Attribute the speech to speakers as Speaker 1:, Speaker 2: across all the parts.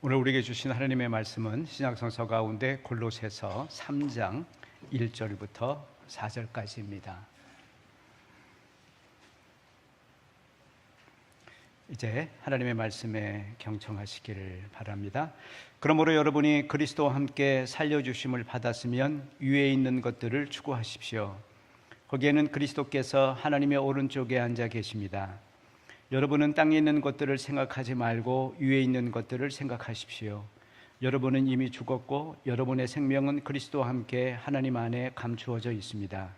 Speaker 1: 오늘 우리에게 주신 하나님의 말씀은 신약성서 가운데 골로새서 3장 1절부터 4절까지입니다. 이제 하나님의 말씀에 경청하시기를 바랍니다. 그러므로 여러분이 그리스도와 함께 살려주심을 받았으면 위에 있는 것들을 추구하십시오. 거기에는 그리스도께서 하나님의 오른쪽에 앉아 계십니다. 여러분은 땅에 있는 것들을 생각하지 말고 위에 있는 것들을 생각하십시오. 여러분은 이미 죽었고 여러분의 생명은 그리스도와 함께 하나님 안에 감추어져 있습니다.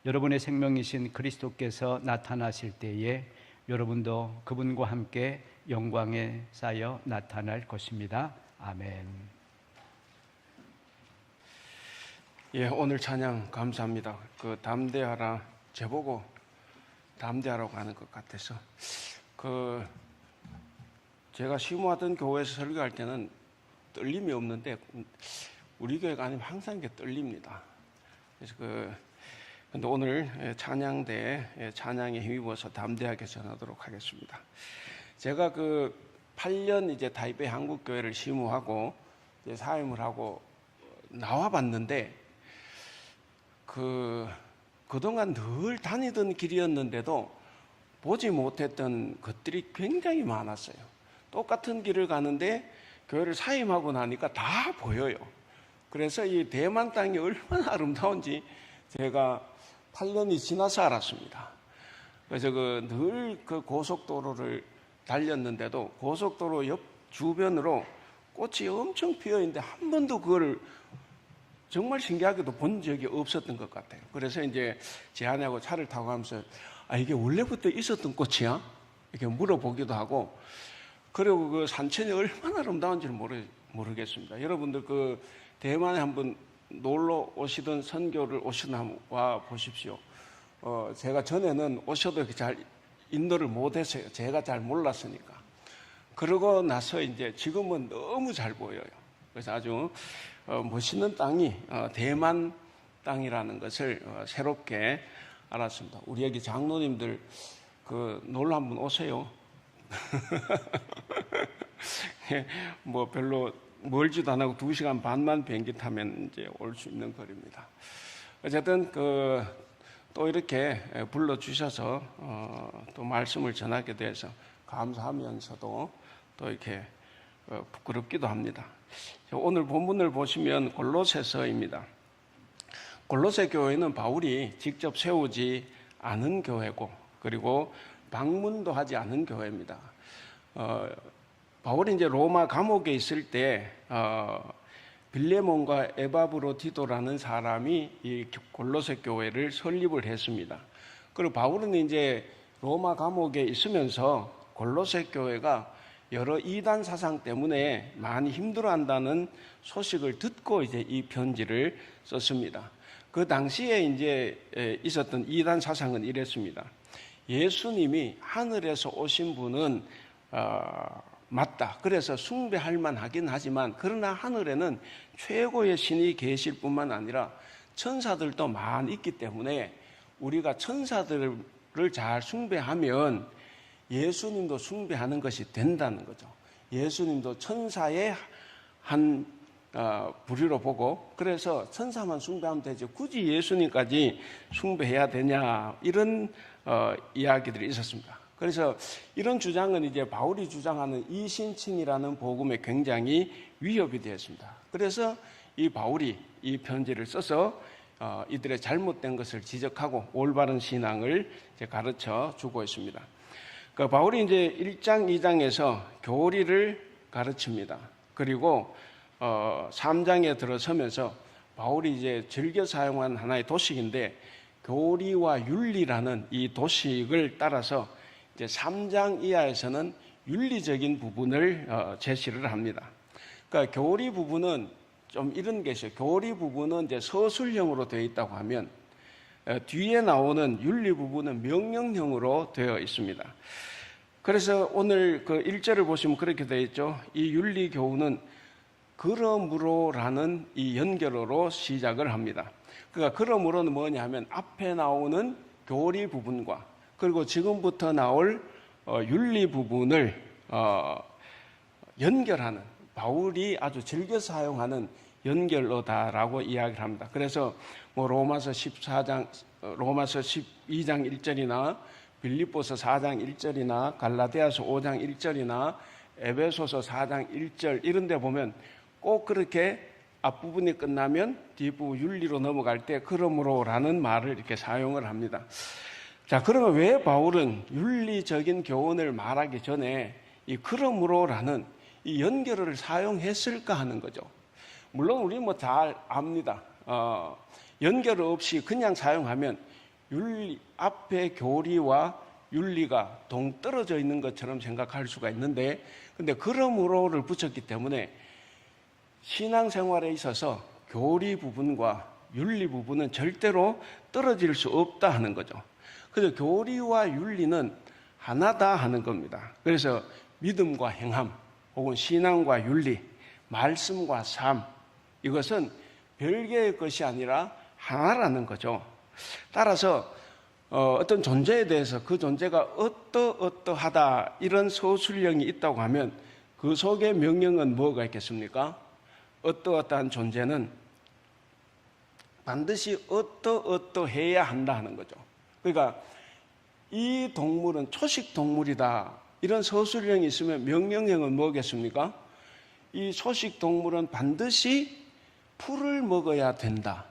Speaker 1: 여러분의 생명이신 그리스도께서 나타나실 때에 여러분도 그분과 함께 영광에 쌓여 나타날 것입니다. 아멘.
Speaker 2: 오늘 찬양 감사합니다. 담대하라 제보고 담대하라고 하는 것 같아서 제가 시무하던 교회에서 설교할 때는 떨림이 없는데 우리 교회가 아니면 항상 이게 떨립니다. 그래서 근데 오늘 찬양대에 찬양에 힘입어서 담대하게 전하도록 하겠습니다. 제가 8년 이제 타이베이 한국교회를 시무하고 이제 사임을 하고 나와봤는데 그동안 늘 다니던 길이었는데도 보지 못했던 것들이 굉장히 많았어요. 똑같은 길을 가는데 교회를 사임하고 나니까 다 보여요. 그래서 이 대만 땅이 얼마나 아름다운지 제가 8년이 지나서 알았습니다. 그래서 늘 고속도로를 달렸는데도 고속도로 옆 주변으로 꽃이 엄청 피어 있는데 한 번도 그걸 정말 신기하게도 본 적이 없었던 것 같아요. 그래서 이제 제 아내하고 차를 타고 가면서 이게 원래부터 있었던 꽃이야? 이렇게 물어보기도 하고, 그리고 산천이 얼마나 아름다운지를 모르겠습니다. 여러분들 대만에 한번 놀러 오시던 선교를 오시나 와 보십시오. 제가 전에는 오셔도 잘 인도를 못했어요. 제가 잘 몰랐으니까. 그러고 나서 이제 지금은 너무 잘 보여요. 그래서 아주 멋있는 땅이 대만 땅이라는 것을 새롭게 알았습니다. 우리 여기 장로님들 놀러 한번 오세요. 뭐 별로 멀지도 안 하고 2시간 반만 비행기 타면 이제 올 수 있는 거리입니다. 어쨌든 또 이렇게 불러주셔서 또 말씀을 전하게 돼서 감사하면서도 또 이렇게 부끄럽기도 합니다. 오늘 본문을 보시면 골로새서입니다. 골로새 교회는 바울이 직접 세우지 않은 교회고, 그리고 방문도 하지 않은 교회입니다. 바울이 이제 로마 감옥에 있을 때 빌레몬과 에바브로디도라는 사람이 이 골로새 교회를 설립을 했습니다. 그리고 바울은 이제 로마 감옥에 있으면서 골로새 교회가 여러 이단 사상 때문에 많이 힘들어한다는 소식을 듣고 이제 이 편지를 썼습니다. 그 당시에 이제 있었던 이단 사상은 이랬습니다. 예수님이 하늘에서 오신 분은 맞다. 그래서 숭배할 만하긴 하지만, 그러나 하늘에는 최고의 신이 계실 뿐만 아니라 천사들도 많이 있기 때문에 우리가 천사들을 잘 숭배하면 예수님도 숭배하는 것이 된다는 거죠. 예수님도 천사의 한 부류로 보고, 그래서 천사만 숭배하면 되지 굳이 예수님까지 숭배해야 되냐, 이런 이야기들이 있었습니다. 그래서 이런 주장은 이제 바울이 주장하는 이신칭이라는 복음에 굉장히 위협이 되었습니다. 그래서 이 바울이 이 편지를 써서 이들의 잘못된 것을 지적하고 올바른 신앙을 이제 가르쳐 주고 있습니다. 바울이 이제 1장, 2장에서 교리를 가르칩니다. 그리고 3장에 들어서면서 바울이 이제 즐겨 사용한 하나의 도식인데, 교리와 윤리라는 이 도식을 따라서 이제 3장 이하에서는 윤리적인 부분을 제시를 합니다. 그러니까 교리 부분은 좀 이런 게 있어요. 교리 부분은 이제 서술형으로 되어 있다고 하면, 뒤에 나오는 윤리 부분은 명령형으로 되어 있습니다. 그래서 오늘 1절을 보시면 그렇게 되어 있죠. 이 윤리 교훈은 그러므로라는 이 연결어로 시작을 합니다. 그러니까 그러므로는 뭐냐 하면 앞에 나오는 교리 부분과 그리고 지금부터 나올 윤리 부분을 연결하는, 바울이 아주 즐겨 사용하는 연결어다라고 이야기를 합니다. 그래서 뭐 로마서 12장 1절이나 빌립보서 4장 1절이나 갈라디아서 5장 1절이나 에베소서 4장 1절 이런 데 보면 꼭 그렇게 앞부분이 끝나면 뒷부분 윤리로 넘어갈 때 그러므로라는 말을 이렇게 사용을 합니다. 자, 그러면 왜 바울은 윤리적인 교훈을 말하기 전에 이 그러므로라는 이 연결어를 사용했을까 하는 거죠. 물론 우리 뭐 잘 압니다. 연결어 없이 그냥 사용하면 윤리 앞에 교리와 윤리가 동떨어져 있는 것처럼 생각할 수가 있는데, 근데 그러므로를 붙였기 때문에 신앙생활에 있어서 교리 부분과 윤리 부분은 절대로 떨어질 수 없다 하는 거죠. 그래서 교리와 윤리는 하나다 하는 겁니다. 그래서 믿음과 행함 혹은 신앙과 윤리, 말씀과 삶, 이것은 별개의 것이 아니라 하나라는 거죠. 따라서 어떤 존재에 대해서 그 존재가 어떠하다 이런 서술형이 있다고 하면 그 속에 명령은 뭐가 있겠습니까? 어떠한 존재는 반드시 어떠해야 한다 하는 거죠. 그러니까 이 동물은 초식 동물이다 이런 서술형이 있으면 명령형은 뭐겠습니까? 이 초식 동물은 반드시 풀을 먹어야 된다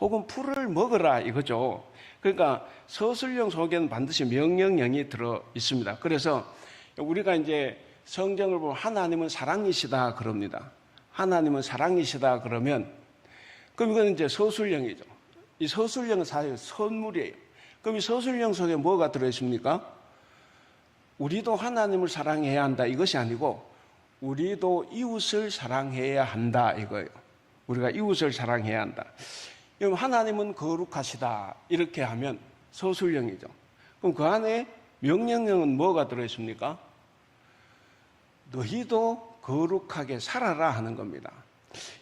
Speaker 2: 혹은 풀을 먹어라 이거죠. 그러니까 서술형 속에는 반드시 명령형이 들어 있습니다. 그래서 우리가 이제 성경을 보면 하나님은 사랑이시다 그럽니다. 하나님은 사랑이시다 그러면 그럼 이건 이제 서술형이죠. 이 서술형은 사실 선물이에요. 그럼 이 서술형 속에 뭐가 들어 있습니까? 우리도 하나님을 사랑해야 한다 이것이 아니고 우리도 이웃을 사랑해야 한다 이거예요. 우리가 이웃을 사랑해야 한다. 그럼 하나님은 거룩하시다 이렇게 하면 서술형이죠. 그럼 그 안에 명령형은 뭐가 들어 있습니까? 너희도 거룩하게 살아라 하는 겁니다.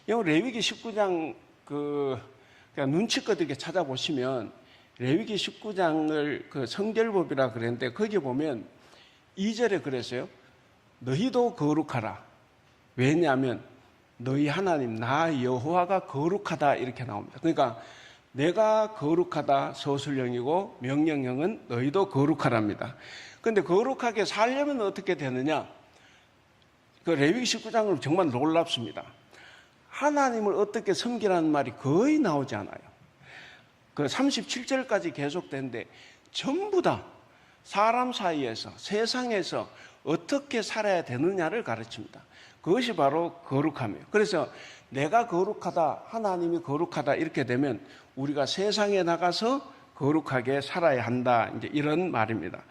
Speaker 2: 레위기 19장 그냥 눈치껏 이렇게 찾아보시면 레위기 19장을 그 성결법이라 그랬는데 거기 보면 2절에 그랬어요. 너희도 거룩하라. 왜냐하면 너희 하나님 나 여호와가 거룩하다 이렇게 나옵니다. 그러니까 내가 거룩하다 서술형이고 명령형은 너희도 거룩하랍니다. 그런데 거룩하게 살려면 어떻게 되느냐? 그 레위기 19장은 정말 놀랍습니다. 하나님을 어떻게 섬기라는 말이 거의 나오지 않아요. 그 37절까지 계속되는데 전부 다 사람 사이에서 세상에서 어떻게 살아야 되느냐를 가르칩니다. 그것이 바로 거룩함이에요. 그래서 내가 거룩하다, 하나님이 거룩하다 이렇게 되면 우리가 세상에 나가서 거룩하게 살아야 한다. 이제 이런 말입니다.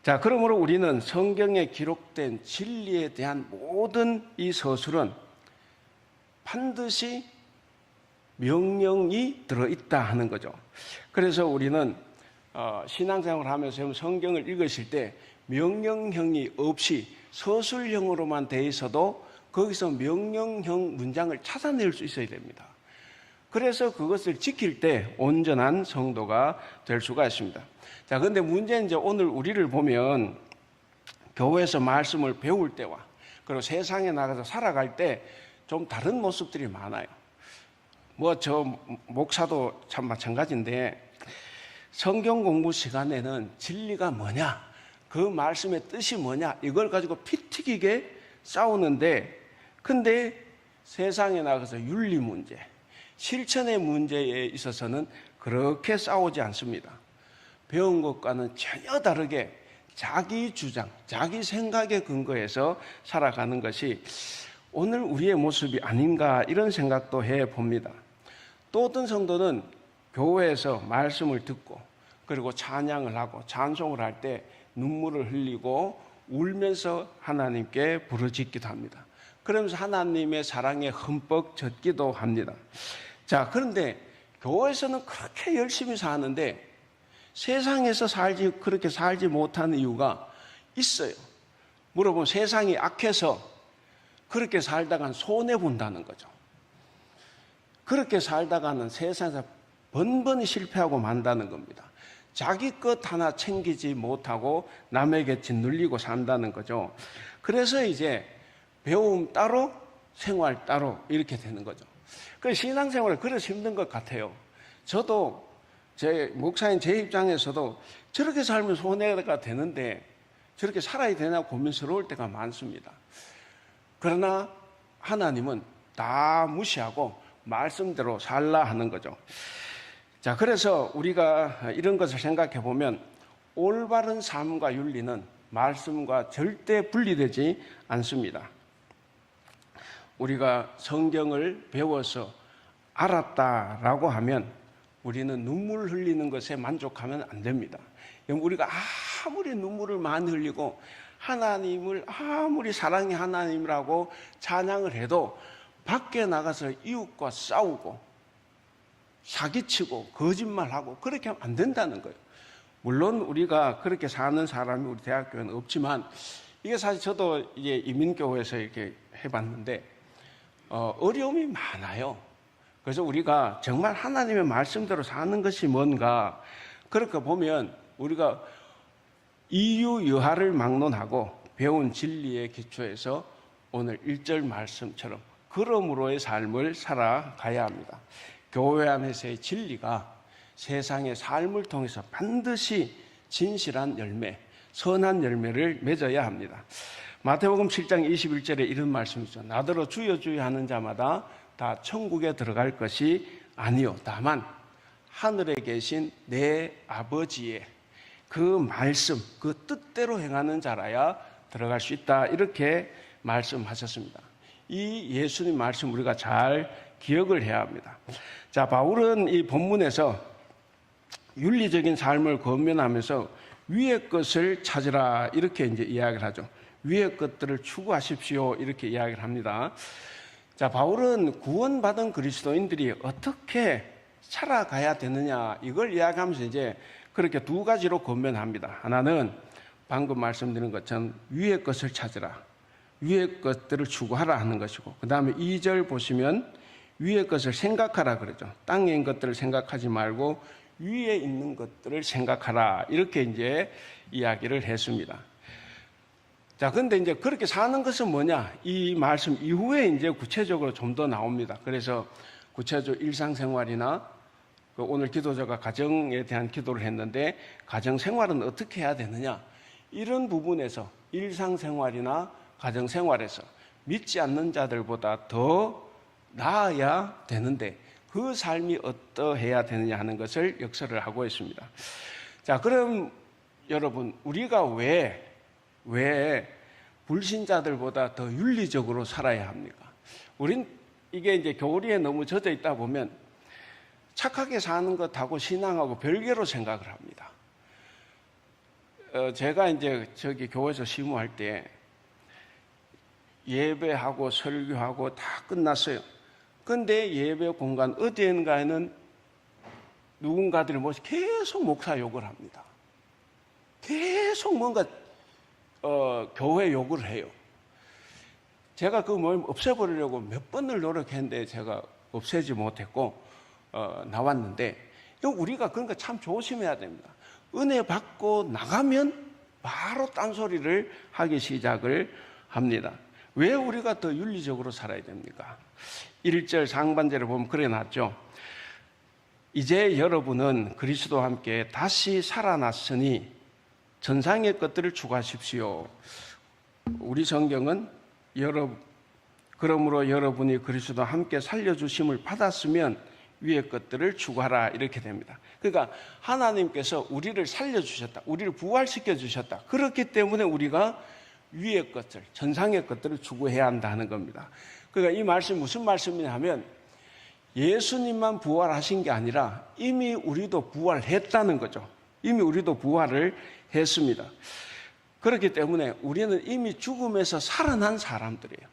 Speaker 2: 자, 그러므로 우리는 성경에 기록된 진리에 대한 모든 이 서술은 반드시 명령이 들어있다 하는 거죠. 그래서 우리는 신앙생활을 하면서 성경을 읽으실 때 명령형이 없이 서술형으로만 돼 있어도 거기서 명령형 문장을 찾아낼 수 있어야 됩니다. 그래서 그것을 지킬 때 온전한 성도가 될 수가 있습니다. 자, 그런데 문제는 이제 오늘 우리를 보면 교회에서 말씀을 배울 때와 그리고 세상에 나가서 살아갈 때 좀 다른 모습들이 많아요. 뭐 저 목사도 참 마찬가지인데 성경 공부 시간에는 진리가 뭐냐, 그 말씀의 뜻이 뭐냐 이걸 가지고 피 튀기게 싸우는데, 근데 세상에 나가서 윤리 문제, 실천의 문제에 있어서는 그렇게 싸우지 않습니다. 배운 것과는 전혀 다르게 자기 주장, 자기 생각에 근거해서 살아가는 것이 오늘 우리의 모습이 아닌가 이런 생각도 해봅니다. 또 어떤 성도는 교회에서 말씀을 듣고 그리고 찬양을 하고 찬송을 할 때 눈물을 흘리고 울면서 하나님께 부르짖기도 합니다. 그러면서 하나님의 사랑에 흠뻑 젖기도 합니다. 자, 그런데 교회에서는 그렇게 열심히 사는데 세상에서 그렇게 살지 못하는 이유가 있어요. 물어보면 세상이 악해서 그렇게 살다간 손해본다는 거죠. 그렇게 살다가는 세상에서 번번이 실패하고 만다는 겁니다. 자기 것 하나 챙기지 못하고 남에게 짓눌리고 산다는 거죠. 그래서 이제 배움 따로 생활 따로 이렇게 되는 거죠. 그 신앙생활은 그래서 힘든 것 같아요. 저도 제 목사인 제 입장에서도 저렇게 살면 손해가 되는데 저렇게 살아야 되나 고민스러울 때가 많습니다. 그러나 하나님은 다 무시하고 말씀대로 살라 하는 거죠. 자, 그래서 우리가 이런 것을 생각해 보면 올바른 삶과 윤리는 말씀과 절대 분리되지 않습니다. 우리가 성경을 배워서 알았다라고 하면 우리는 눈물 흘리는 것에 만족하면 안 됩니다. 우리가 아무리 눈물을 많이 흘리고 하나님을 아무리 사랑의 하나님이라고 찬양을 해도 밖에 나가서 이웃과 싸우고 사기치고 거짓말하고 그렇게 하면 안 된다는 거예요. 물론 우리가 그렇게 사는 사람이 우리 대학교에는 없지만 이게 사실 저도 이제 이민교회에서 이렇게 해봤는데 어려움이 많아요. 그래서 우리가 정말 하나님의 말씀대로 사는 것이 뭔가 그렇게 보면 우리가 이유여하를 막론하고 배운 진리의 기초에서 오늘 1절 말씀처럼 그러므로의 삶을 살아가야 합니다. 교회 안에서의 진리가 세상의 삶을 통해서 반드시 진실한 열매, 선한 열매를 맺어야 합니다. 마태복음 7장 21절에 이런 말씀이죠. 나더러 주여 주여 하는 자마다 다 천국에 들어갈 것이 아니요 다만 하늘에 계신 내 아버지의 그 말씀, 그 뜻대로 행하는 자라야 들어갈 수 있다 이렇게 말씀하셨습니다. 이 예수님 말씀 우리가 잘 기억을 해야 합니다. 자, 바울은 이 본문에서 윤리적인 삶을 권면하면서 위의 것을 찾으라 이렇게 이제 이야기를 하죠. 위의 것들을 추구하십시오 이렇게 이야기를 합니다. 자, 바울은 구원받은 그리스도인들이 어떻게 살아가야 되느냐 이걸 이야기하면서 이제 그렇게 두 가지로 권면합니다. 하나는 방금 말씀드린 것처럼 위의 것을 찾으라, 위의 것들을 추구하라 하는 것이고, 그 다음에 2절 보시면 위의 것을 생각하라 그러죠. 땅에 있는 것들을 생각하지 말고 위에 있는 것들을 생각하라 이렇게 이제 이야기를 했습니다. 자, 근데 이제 그렇게 사는 것은 뭐냐? 이 말씀 이후에 이제 구체적으로 좀 더 나옵니다. 그래서 구체적으로 일상생활이나 오늘 기도자가 가정에 대한 기도를 했는데 가정생활은 어떻게 해야 되느냐? 이런 부분에서 일상생활이나 가정생활에서 믿지 않는 자들보다 더 나아야 되는데 그 삶이 어떠해야 되느냐 하는 것을 역설을 하고 있습니다. 자, 그럼 여러분 우리가 왜 불신자들보다 더 윤리적으로 살아야 합니까? 우린 이게 이제 교리에 너무 젖어 있다 보면 착하게 사는 것하고 신앙하고 별개로 생각을 합니다. 제가 이제 저기 교회에서 시무할 때 예배하고 설교하고 다 끝났어요. 근데 예배 공간 어디인가에는 누군가들이 계속 목사 욕을 합니다. 계속 뭔가 교회 욕을 해요. 제가 그 모임 없애버리려고 몇 번을 노력했는데 제가 없애지 못했고 나왔는데 우리가 그런 거 참 조심해야 됩니다. 은혜 받고 나가면 바로 딴소리를 하기 시작을 합니다. 왜 우리가 더 윤리적으로 살아야 됩니까? 1절 상반절에 보면 그래 놨죠. 이제 여러분은 그리스도와 함께 다시 살아났으니 전상의 것들을 추구하십시오. 우리 성경은 그러므로 여러분이 그리스도와 함께 살려주심을 받았으면 위의 것들을 추구하라 이렇게 됩니다. 그러니까 하나님께서 우리를 살려주셨다. 우리를 부활시켜 주셨다. 그렇기 때문에 우리가 위의 것들, 전상의 것들을 추구해야 한다는 겁니다. 그러니까 이 말씀이 무슨 말씀이냐 하면 예수님만 부활하신 게 아니라 이미 우리도 부활했다는 거죠. 이미 우리도 부활을 했습니다. 그렇기 때문에 우리는 이미 죽음에서 살아난 사람들이에요.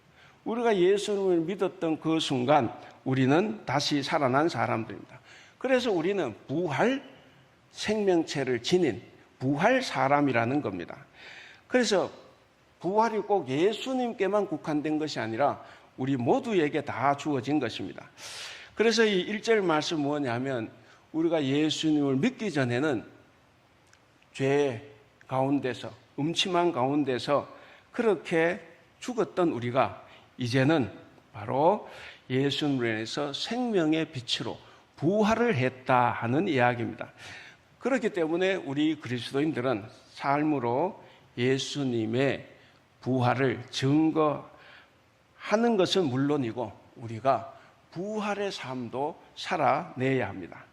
Speaker 2: 우리가 예수님을 믿었던 그 순간 우리는 다시 살아난 사람들입니다. 그래서 우리는 부활 생명체를 지닌 부활 사람이라는 겁니다. 그래서 부활이 꼭 예수님께만 국한된 것이 아니라 우리 모두에게 다 주어진 것입니다. 그래서 이 1절 말씀 뭐냐면 우리가 예수님을 믿기 전에는 죄 가운데서 음침한 가운데서 그렇게 죽었던 우리가 이제는 바로 예수님으로 인해서 생명의 빛으로 부활을 했다 하는 이야기입니다. 그렇기 때문에 우리 그리스도인들은 삶으로 예수님의 부활을 증거하는 것은 물론이고 우리가 부활의 삶도 살아내야 합니다.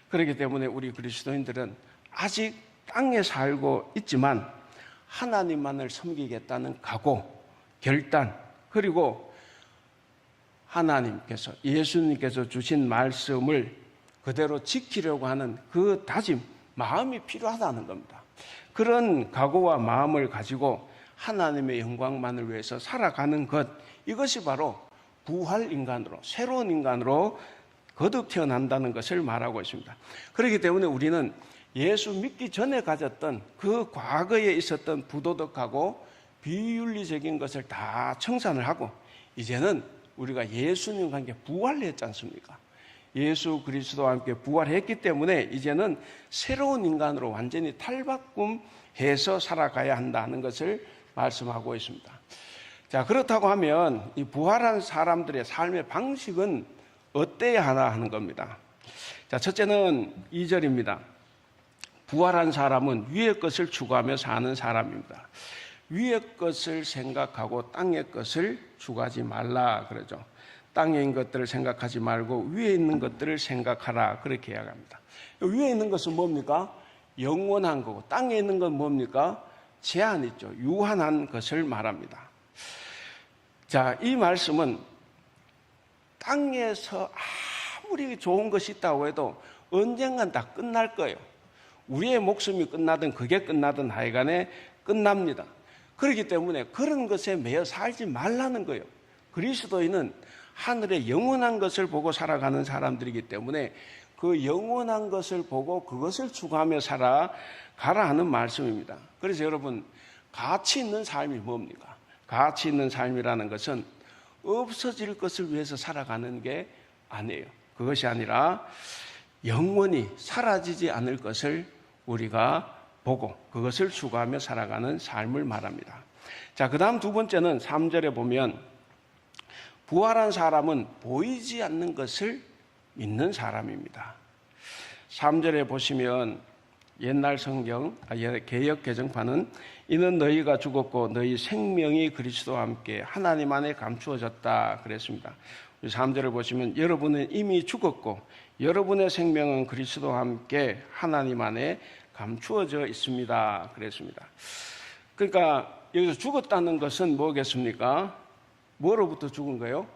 Speaker 2: 그렇기 때문에 우리 그리스도인들은 아직 땅에 살고 있지만 하나님만을 섬기겠다는 각오, 결단, 그리고 하나님께서, 예수님께서 주신 말씀을 그대로 지키려고 하는 그 다짐, 마음이 필요하다는 겁니다. 그런 각오와 마음을 가지고 하나님의 영광만을 위해서 살아가는 것, 이것이 바로 부활 인간으로, 새로운 인간으로 거듭 태어난다는 것을 말하고 있습니다. 그렇기 때문에 우리는 예수 믿기 전에 가졌던 그 과거에 있었던 부도덕하고 비윤리적인 것을 다 청산을 하고 이제는 우리가 예수님과 함께 부활했지 않습니까? 예수 그리스도와 함께 부활했기 때문에 이제는 새로운 인간으로 완전히 탈바꿈해서 살아가야 한다는 것을 말씀하고 있습니다. 자, 그렇다고 하면 이 부활한 사람들의 삶의 방식은 어때야 하나 하는 겁니다. 자, 첫째는 2절입니다. 부활한 사람은 위의 것을 추구하며 사는 사람입니다. 위의 것을 생각하고 땅의 것을 추구하지 말라 그러죠. 땅에 있는 것들을 생각하지 말고 위에 있는 것들을 생각하라 그렇게 이야기합니다. 위에 있는 것은 뭡니까? 영원한 거고 땅에 있는 건 뭡니까? 제한 있죠. 유한한 것을 말합니다. 자, 이 말씀은 땅에서 아무리 좋은 것이 있다고 해도 언젠간 다 끝날 거예요. 우리의 목숨이 끝나든 그게 끝나든 하여간에 끝납니다. 그렇기 때문에 그런 것에 매여 살지 말라는 거예요. 그리스도인은 하늘의 영원한 것을 보고 살아가는 사람들이기 때문에 그 영원한 것을 보고 그것을 추구하며 살아가라 하는 말씀입니다. 그래서 여러분, 가치 있는 삶이 뭡니까? 가치 있는 삶이라는 것은 없어질 것을 위해서 살아가는 게 아니에요. 그것이 아니라 영원히 사라지지 않을 것을 우리가 보고 그것을 추구하며 살아가는 삶을 말합니다. 자, 그 다음 두 번째는 3절에 보면 부활한 사람은 보이지 않는 것을 믿는 사람입니다. 3절에 보시면 옛날 성경, 개역 개정판은 이는 너희가 죽었고 너희 생명이 그리스도와 함께 하나님 안에 감추어졌다 그랬습니다. 3절을 보시면 여러분은 이미 죽었고 여러분의 생명은 그리스도와 함께 하나님 안에 감추어져 있습니다 그랬습니다. 그러니까 여기서 죽었다는 것은 뭐겠습니까? 뭐로부터 죽은 거예요?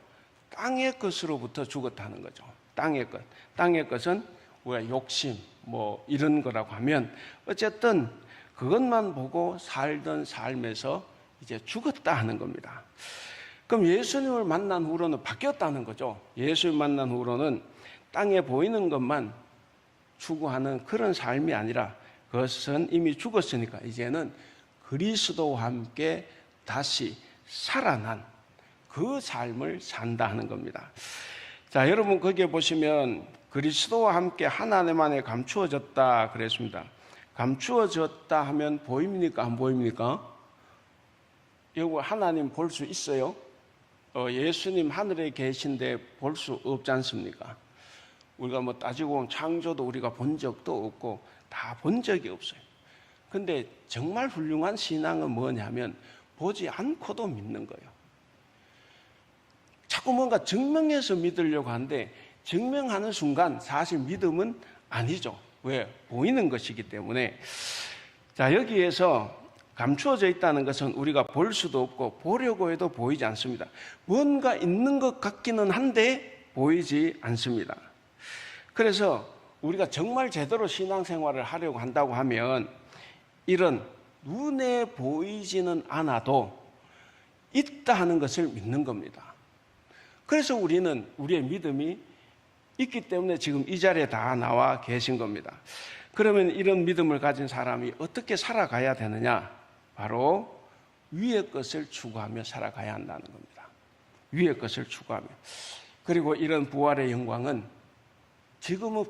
Speaker 2: 땅의 것으로부터 죽었다는 거죠. 땅의 것. 땅의 것은 우리가 욕심 뭐 이런 거라고 하면 어쨌든 그것만 보고 살던 삶에서 이제 죽었다 하는 겁니다. 그럼 예수님을 만난 후로는 바뀌었다는 거죠. 예수를 만난 후로는 땅에 보이는 것만 추구하는 그런 삶이 아니라 그것은 이미 죽었으니까 이제는 그리스도와 함께 다시 살아난 그 삶을 산다 하는 겁니다. 자, 여러분 거기에 보시면 그리스도와 함께 하나님 안에 감추어졌다 그랬습니다. 감추어졌다 하면 보입니까? 안 보입니까? 여기 하나님 볼 수 있어요? 예수님 하늘에 계신데 볼 수 없지 않습니까? 우리가 뭐 따지고 보면 창조도 우리가 본 적도 없고 다 본 적이 없어요. 근데 정말 훌륭한 신앙은 뭐냐면 보지 않고도 믿는 거예요. 자꾸 뭔가 증명해서 믿으려고 하는데 증명하는 순간 사실 믿음은 아니죠. 왜? 보이는 것이기 때문에. 자, 여기에서 감추어져 있다는 것은 우리가 볼 수도 없고 보려고 해도 보이지 않습니다. 뭔가 있는 것 같기는 한데 보이지 않습니다. 그래서 우리가 정말 제대로 신앙생활을 하려고 한다고 하면 이런 눈에 보이지는 않아도 있다 하는 것을 믿는 겁니다. 그래서 우리는 우리의 믿음이 있기 때문에 지금 이 자리에 다 나와 계신 겁니다. 그러면 이런 믿음을 가진 사람이 어떻게 살아가야 되느냐? 바로 위의 것을 추구하며 살아가야 한다는 겁니다. 위의 것을 추구하며. 그리고 이런 부활의 영광은 지금은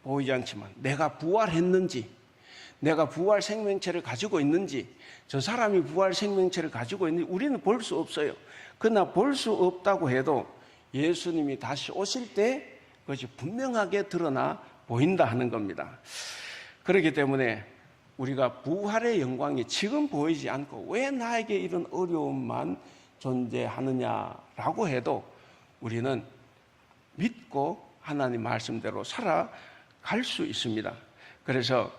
Speaker 2: 보이지 않지만 내가 부활했는지, 내가 부활 생명체를 가지고 있는지, 저 사람이 부활 생명체를 가지고 있는지 우리는 볼 수 없어요. 그러나 볼 수 없다고 해도 예수님이 다시 오실 때 그것이 분명하게 드러나 보인다 하는 겁니다. 그렇기 때문에 우리가 부활의 영광이 지금 보이지 않고 왜 나에게 이런 어려움만 존재하느냐라고 해도 우리는 믿고 하나님 말씀대로 살아갈 수 있습니다. 그래서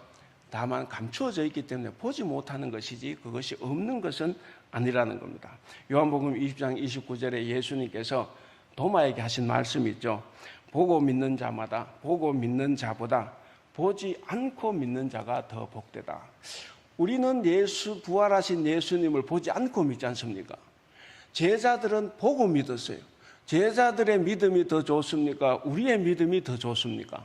Speaker 2: 다만 감추어져 있기 때문에 보지 못하는 것이지 그것이 없는 것은 아니라는 겁니다. 요한복음 20장 29절에 예수님께서 도마에게 하신 말씀이 있죠. 보고 믿는 자마다, 보고 믿는 자보다 보지 않고 믿는 자가 더 복되다. 우리는 부활하신 예수님을 보지 않고 믿지 않습니까? 제자들은 보고 믿었어요. 제자들의 믿음이 더 좋습니까? 우리의 믿음이 더 좋습니까?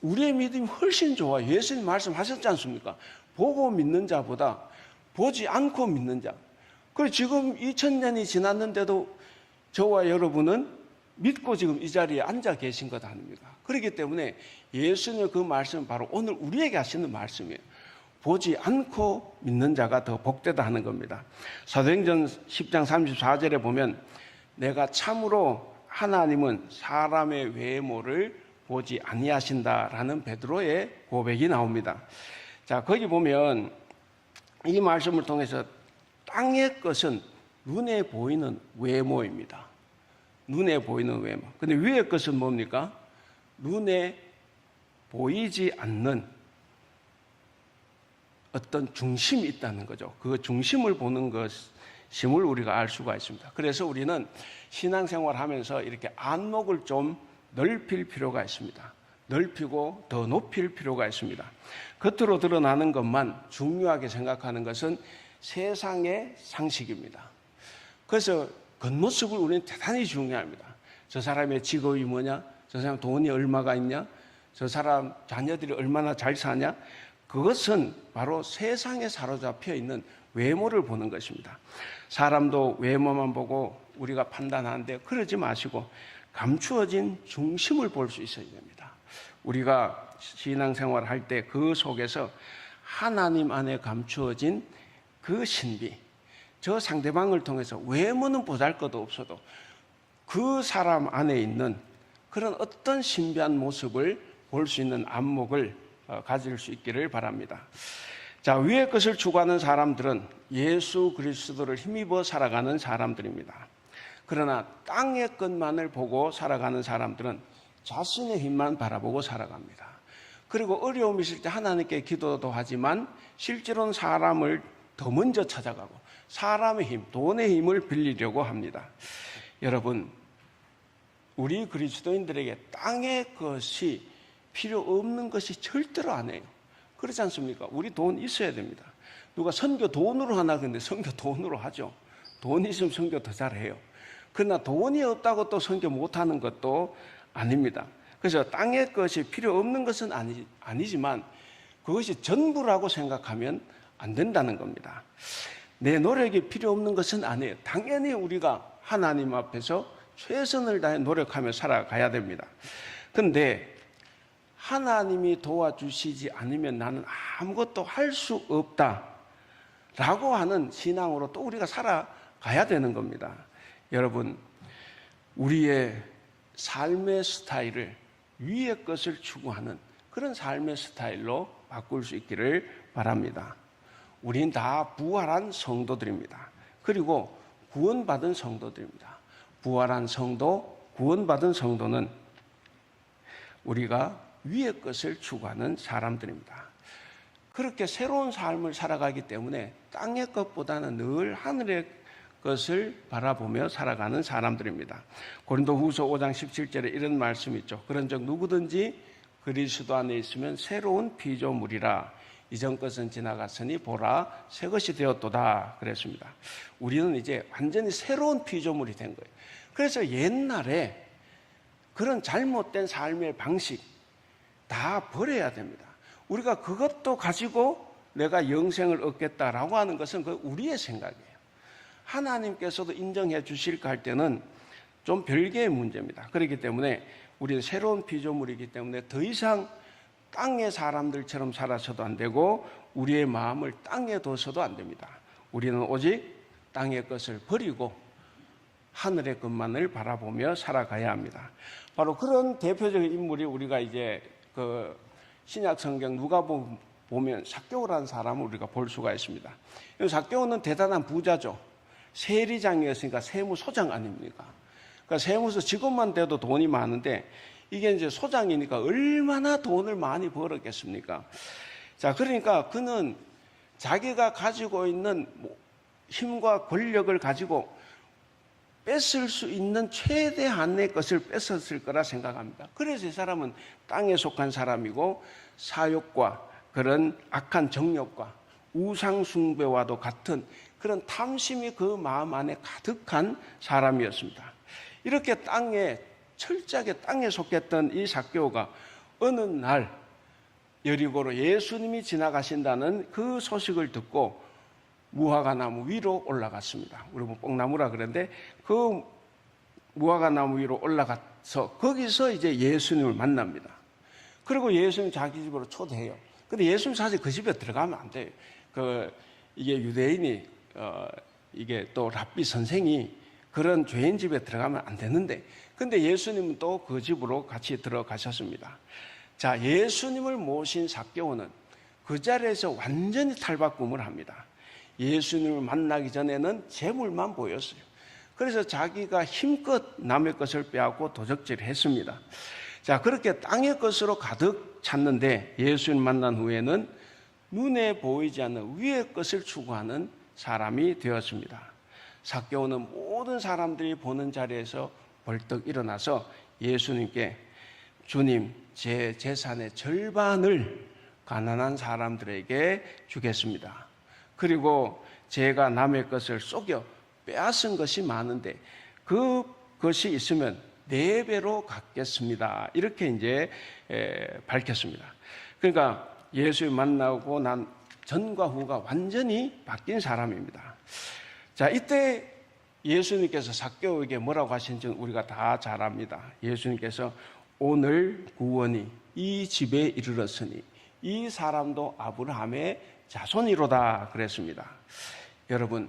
Speaker 2: 우리의 믿음이 훨씬 좋아요. 예수님 말씀하셨지 않습니까? 보고 믿는 자보다 보지 않고 믿는 자. 그리고 지금 2000년이 지났는데도 저와 여러분은 믿고 지금 이 자리에 앉아 계신 것 아닙니까? 그렇기 때문에 예수님의 그 말씀은 바로 오늘 우리에게 하시는 말씀이에요. 보지 않고 믿는 자가 더 복되다 하는 겁니다. 사도행전 10장 34절에 보면 내가 참으로 하나님은 사람의 외모를 보지 아니하신다라는 베드로의 고백이 나옵니다. 자, 거기 보면 이 말씀을 통해서 땅의 것은 눈에 보이는 외모입니다. 눈에 보이는 외모. 근데 위의 것은 뭡니까? 눈에 보이지 않는 어떤 중심이 있다는 거죠. 그 중심을 보는 것임을 우리가 알 수가 있습니다. 그래서 우리는 신앙생활 하면서 이렇게 안목을 좀 넓힐 필요가 있습니다. 넓히고 더 높일 필요가 있습니다. 겉으로 드러나는 것만 중요하게 생각하는 것은 세상의 상식입니다. 그래서 겉모습을 우리는 대단히 중요합니다. 저 사람의 직업이 뭐냐? 저 사람 돈이 얼마가 있냐? 저 사람 자녀들이 얼마나 잘 사냐? 그것은 바로 세상에 사로잡혀 있는 외모를 보는 것입니다. 사람도 외모만 보고 우리가 판단하는데 그러지 마시고 감추어진 중심을 볼 수 있어야 됩니다. 우리가 신앙생활을 할 때 그 속에서 하나님 안에 감추어진 그 신비, 저 상대방을 통해서 외모는 보잘것도 없어도 그 사람 안에 있는 그런 어떤 신비한 모습을 볼 수 있는 안목을 가질 수 있기를 바랍니다. 자, 위의 것을 추구하는 사람들은 예수 그리스도를 힘입어 살아가는 사람들입니다. 그러나 땅의 것만을 보고 살아가는 사람들은 자신의 힘만 바라보고 살아갑니다. 그리고 어려움이 있을 때 하나님께 기도도 하지만 실제로는 사람을 더 먼저 찾아가고 사람의 힘, 돈의 힘을 빌리려고 합니다. 여러분, 우리 그리스도인들에게 땅의 것이 필요 없는 것이 절대로 아니에요. 그렇지 않습니까? 우리 돈 있어야 됩니다. 누가 선교 돈으로 하나 근데 선교 돈으로 하죠. 돈이 있으면 선교 더 잘해요. 그러나 돈이 없다고 또 선교 못하는 것도 아닙니다. 그래서 땅의 것이 필요 없는 것은 아니지만 그것이 전부라고 생각하면 안 된다는 겁니다. 내 노력이 필요 없는 것은 아니에요. 당연히 우리가 하나님 앞에서 최선을 다해 노력하며 살아가야 됩니다. 그런데 하나님이 도와주시지 않으면 나는 아무것도 할 수 없다라고 하는 신앙으로 또 우리가 살아가야 되는 겁니다. 여러분, 우리의 삶의 스타일을 위의 것을 추구하는 그런 삶의 스타일로 바꿀 수 있기를 바랍니다. 우린 다 부활한 성도들입니다. 그리고 구원받은 성도들입니다. 부활한 성도, 구원받은 성도는 우리가 위의 것을 추구하는 사람들입니다. 그렇게 새로운 삶을 살아가기 때문에 땅의 것보다는 늘 하늘의 것을 바라보며 살아가는 사람들입니다. 고린도후서 5장 17절에 이런 말씀이 있죠. 그런즉 누구든지 그리스도 안에 있으면 새로운 피조물이라 이전 것은 지나갔으니 보라 새 것이 되었도다 그랬습니다. 우리는 이제 완전히 새로운 피조물이 된 거예요. 그래서 옛날에 그런 잘못된 삶의 방식 다 버려야 됩니다. 우리가 그것도 가지고 내가 영생을 얻겠다라고 하는 것은 그 우리의 생각이에요. 하나님께서도 인정해 주실까 할 때는 좀 별개의 문제입니다. 그렇기 때문에 우리는 새로운 피조물이기 때문에 더 이상 땅의 사람들처럼 살아서도 안 되고 우리의 마음을 땅에 둬서도 안 됩니다. 우리는 오직 땅의 것을 버리고 하늘의 것만을 바라보며 살아가야 합니다. 바로 그런 대표적인 인물이 우리가 이제 그 신약 성경 누가복음 보면 삭개오라는 사람을 우리가 볼 수가 있습니다. 삭개오는 대단한 부자죠. 세리장이었으니까 세무소장 아닙니까? 그러니까 세무서 직원만 돼도 돈이 많은데 이게 이제 소장이니까 얼마나 돈을 많이 벌었겠습니까? 자, 그러니까 그는 자기가 가지고 있는 힘과 권력을 가지고 뺏을 수 있는 최대한의 것을 뺏었을 거라 생각합니다. 그래서 이 사람은 땅에 속한 사람이고 사욕과 그런 악한 정욕과 우상숭배와도 같은 그런 탐심이 그 마음 안에 가득한 사람이었습니다. 이렇게 철저하게 땅에 속했던 이 삭개오가 어느 날 여리고로 예수님이 지나가신다는 그 소식을 듣고 무화과 나무 위로 올라갔습니다. 우리 뭐 뽕나무라 그러는데 그 무화과 나무 위로 올라가서 거기서 이제 예수님을 만납니다. 그리고 예수님 자기 집으로 초대해요. 근데 예수님 사실 그 집에 들어가면 안 돼요. 이게 유대인이 이게 또 랍비 선생이 그런 죄인 집에 들어가면 안 되는데 근데 예수님은 또 그 집으로 같이 들어가셨습니다. 자, 예수님을 모신 삭개오는 그 자리에서 완전히 탈바꿈을 합니다. 예수님을 만나기 전에는 재물만 보였어요. 그래서 자기가 힘껏 남의 것을 빼앗고 도적질했습니다. 자, 그렇게 땅의 것으로 가득 찼는데 예수님 만난 후에는 눈에 보이지 않는 위의 것을 추구하는 사람이 되었습니다. 삭개오는 모든 사람들이 보는 자리에서 벌떡 일어나서 예수님께 주님, 제 재산의 절반을 가난한 사람들에게 주겠습니다. 그리고 제가 남의 것을 속여 빼앗은 것이 많은데 그것이 있으면 4배로 갚겠습니다. 이렇게 이제 밝혔습니다. 그러니까 예수를 만나고 난 전과 후가 완전히 바뀐 사람입니다. 자, 이때 예수님께서 삭개오에게 뭐라고 하신지는 우리가 다 잘 압니다. 예수님께서 오늘 구원이 이 집에 이르렀으니 이 사람도 아브라함의 자손이로다 그랬습니다. 여러분,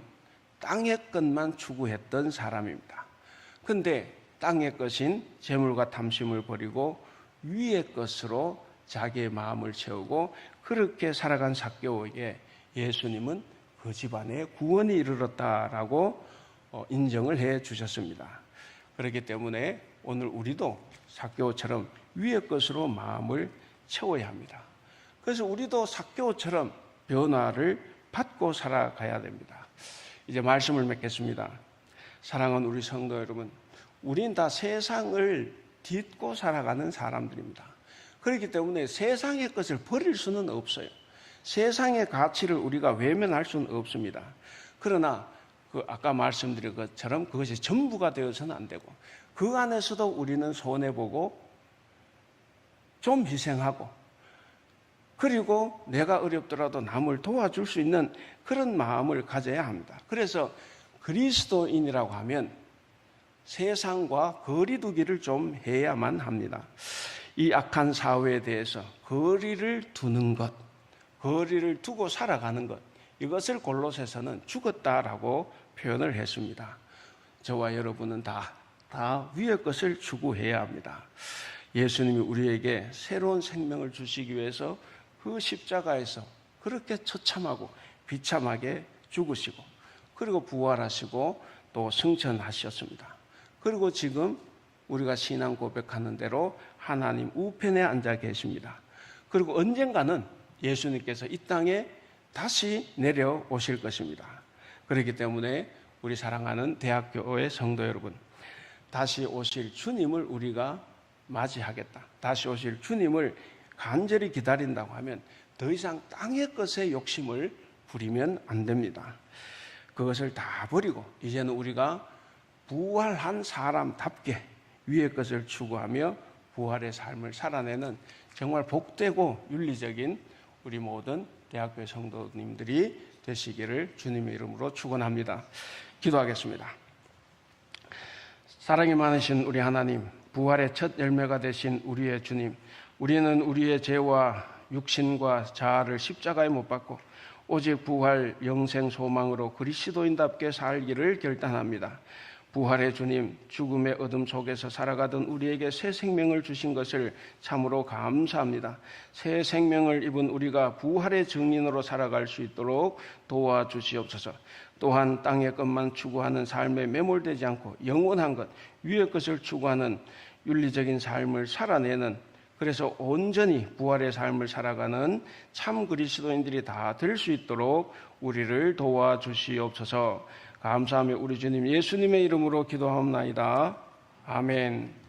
Speaker 2: 땅의 것만 추구했던 사람입니다. 근데 땅의 것인 재물과 탐심을 버리고 위의 것으로 자기의 마음을 채우고 그렇게 살아간 삭개오에게 예수님은 그 집안에 구원이 이르렀다라고 인정을 해 주셨습니다. 그렇기 때문에 오늘 우리도 삭개오처럼 위의 것으로 마음을 채워야 합니다. 그래서 우리도 삭개오처럼 변화를 받고 살아가야 됩니다. 이제 말씀을 맺겠습니다. 사랑하는 우리 성도 여러분, 우린 다 세상을 딛고 살아가는 사람들입니다. 그렇기 때문에 세상의 것을 버릴 수는 없어요. 세상의 가치를 우리가 외면할 수는 없습니다. 그러나 아까 말씀드린 것처럼 그것이 전부가 되어서는 안 되고 그 안에서도 우리는 손해보고 좀 희생하고 그리고 내가 어렵더라도 남을 도와줄 수 있는 그런 마음을 가져야 합니다. 그래서 그리스도인이라고 하면 세상과 거리 두기를 좀 해야만 합니다. 이 악한 사회에 대해서 거리를 두는 것, 거리를 두고 살아가는 것, 이것을 골로새서는 죽었다라고 표현을 했습니다. 저와 여러분은 다 위의 것을 추구해야 합니다. 예수님이 우리에게 새로운 생명을 주시기 위해서 그 십자가에서 그렇게 처참하고 비참하게 죽으시고 그리고 부활하시고 또 승천하셨습니다. 그리고 지금 우리가 신앙 고백하는 대로 하나님 우편에 앉아 계십니다. 그리고 언젠가는 예수님께서 이 땅에 다시 내려오실 것입니다. 그렇기 때문에 우리 사랑하는 대학교의 성도 여러분, 다시 오실 주님을 우리가 맞이하겠다. 다시 오실 주님을 간절히 기다린다고 하면 더 이상 땅의 것에 욕심을 부리면 안 됩니다. 그것을 다 버리고 이제는 우리가 부활한 사람답게 위의 것을 추구하며 부활의 삶을 살아내는 정말 복되고 윤리적인 우리 모든 대학교의 성도님들이 되시기를 주님의 이름으로 축원합니다. 기도하겠습니다. 사랑이 많으신 우리 하나님, 부활의 첫 열매가 되신 우리의 주님, 우리는 우리의 죄와 육신과 자아를 십자가에 못 박고 오직 부활 영생 소망으로 그리스도인답게 살기를 결단합니다. 부활의 주님, 죽음의 어둠 속에서 살아가던 우리에게 새 생명을 주신 것을 참으로 감사합니다. 새 생명을 입은 우리가 부활의 증인으로 살아갈 수 있도록 도와주시옵소서. 또한 땅의 것만 추구하는 삶에 매몰되지 않고 영원한 것, 위의 것을 추구하는 윤리적인 삶을 살아내는, 그래서 온전히 부활의 삶을 살아가는 참 그리스도인들이 다 될 수 있도록 우리를 도와주시옵소서. 감사하며 우리 주님 예수님의 이름으로 기도하옵나이다. 아멘.